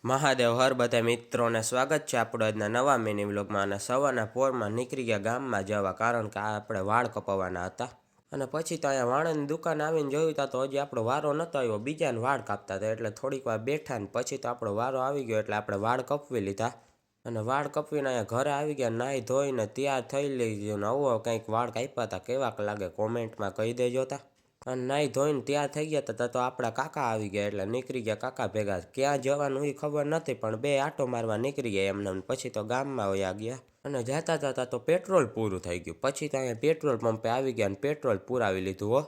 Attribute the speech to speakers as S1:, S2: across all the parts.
S1: મહાદેવ હર બધા મિત્રોને સ્વાગત છે આપણો આજના નવા મિની વ્લોગમાં. અને સવારના પોરમાં નીકળી ગયા ગામમાં જવા, કારણ કે આપણે વાળ કપાવવાના હતા. અને પછી તો અહીંયા વાળની દુકાન આવીને જોયું તા તો હજી આપણો વારો નહોતો આવ્યો, બીજાને વાળ કાપતા હતા. એટલે થોડીક વાર બેઠા ને પછી તો આપણો વારો આવી ગયો, એટલે આપણે વાળ કપવી લીધા. અને વાળ કપવીને અહીંયા ઘરે આવી ગયા, નાહી ધોઈને તૈયાર થઈ લીધું. ને આવો કંઈક વાળ કાપ્યા હતા, કેવાક લાગે કોમેન્ટમાં કહી દેજો તા. અને નાહી ધોઈને તૈયાર થઈ ગયા હતા તો આપણા કાકા આવી ગયા, એટલે નીકળી ગયા કાકા ભેગા. ક્યાં જવાનું એ ખબર નથી, પણ બે આટો મારવા નીકળી ગયા એમને. પછી તો ગામમાં વયા ગયા. અને જતા જતા તો પેટ્રોલ પૂરું થઈ ગયું. પછી તો અહીંયા પેટ્રોલ પંપે આવી ગયા અને પેટ્રોલ પુરાવી લીધું હો.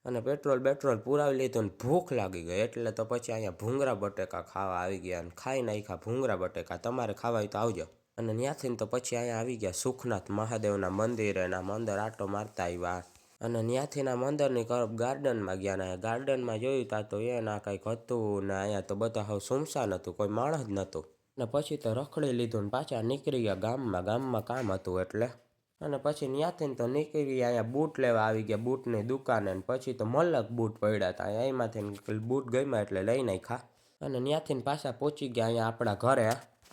S1: અને પેટ્રોલ પુરાવી લીધું ને ભૂખ લાગી ગઈ, એટલે તો પછી અહીંયા ભૂંગળા બટેકા ખાવા આવી ગયા. અને ખાઈ નાખ્યા ભૂંગળા બટેકા. તમારે ખાવા હોય તો આવજો. અને ત્યાંથી તો પછી અહીંયા આવી ગયા સુખનાથ મહાદેવના મંદિરે. મંદિર આટો મારતા આવ્યા. અને ત્યાંથી મંદિરની તરફ ગાર્ડનમાં ગયા. ને ગાર્ડનમાં જોયું તા તો એના કંઈક હતું ને અહીંયા તો બધા હવે સુમસાન હતું, કોઈ માણસ જ નહોતું. ને પછી તો રખડી લીધું ને પાછા નીકળી ગયા ગામમાં કામ હતું એટલે. અને પછી ત્યાંથી તો નીકળી અહીંયા બૂટ લેવા આવી ગયા, બૂટની દુકાને. ને પછી તો મલક બૂટ પડ્યા હતા એમાંથી બૂટ ગમ્યા એટલે લઈ નાખ્યા. અને ત્યાંથી પાછા પહોંચી ગયા અહીંયા આપણા ઘરે.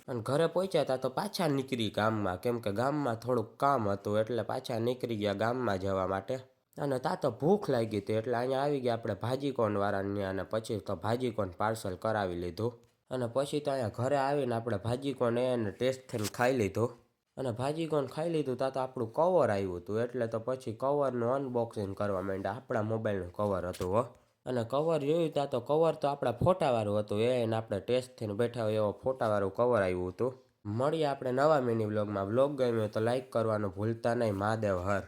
S1: અને ઘરે પહોંચ્યા હતા તો પાછા નીકળી ગામમાં, કેમ કે ગામમાં થોડુંક કામ હતું એટલે પાછા નીકળી ગયા ગામમાં જવા માટે. અને તા તો ભૂખ લાગી હતી એટલે અહીંયા આવી ગયા આપણે ભાજીકોન વાળાની. અને પછી તો ભાજીકોન પાર્સલ કરાવી લીધું. અને પછી તો અહીંયા ઘરે આવીને આપણે ભાજીકોન એને ટેસ્ટ થઈને ખાઈ લીધું. અને ભાજીકોન ખાઈ લીધું તા તો આપણું કવર આવ્યું હતું, એટલે તો પછી કવરનું અનબોક્સિંગ કરવા માંડ્યા. આપણા મોબાઈલનું કવર હતું હો. અને કવર જોયું તા તો કવર તો આપણા ફોટાવાળું હતું, એને આપણે ટેસ્ટ થઈને બેઠા હોય એવો ફોટાવાળું કવર આવ્યું હતું. મળીએ આપણે નવા મિની વ્લોગમાં. વ્લોગ ગમ્યો તો લાઈક કરવાનું ભૂલતા નહીં. મહાદેવ હર.